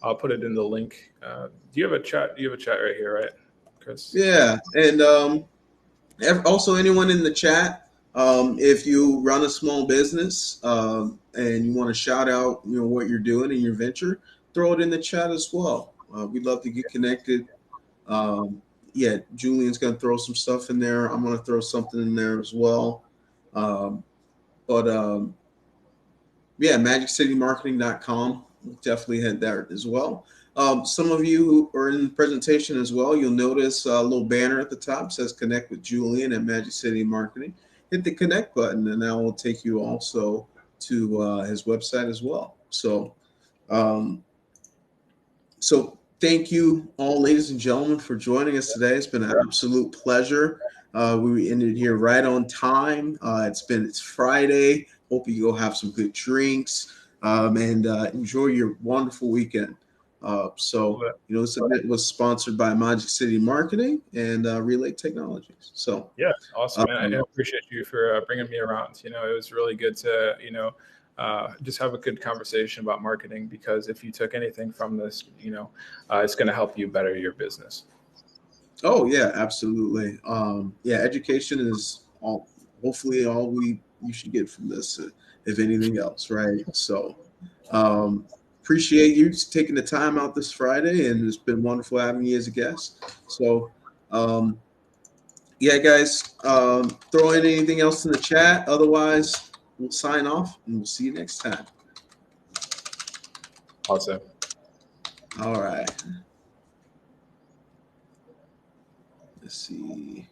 I'll put it in the link. Do you have a chat? You have a chat right here, right, Chris? Yeah, and also anyone in the chat, If you run a small business and you want to shout out, what you're doing in your venture, throw it in the chat as well. We'd love to get connected. Um, yeah, Julian's going to throw some stuff in there. I'm going to throw something in there as well. Um, but yeah, magiccitymarketing.com. We'll definitely head there as well. Some of you who are in the presentation as well, you'll notice a little banner at the top says connect with Julian at Magic City Marketing. Hit the connect button, and that will take you also to his website as well. Um, so thank you all, ladies and gentlemen, for joining us today. It's been an absolute pleasure. We ended here right on time. It's Friday. Hope you go have some good drinks and enjoy your wonderful weekend. This event was sponsored by Magic City Marketing and Relay Technologies. So, Yeah, awesome. And I um, appreciate you for bringing me around. It was really good to, just have a good conversation about marketing, because if you took anything from this, it's going to help you better your business. oh yeah, absolutely. Yeah, education is hopefully all you should get from this, if anything else, right? So, um, appreciate you taking the time out this Friday, and it's been wonderful having you as a guest. So, um, yeah, guys, throw in anything else in the chat. Otherwise, we'll sign off, and we'll see you next time. Awesome. All right. Let's see.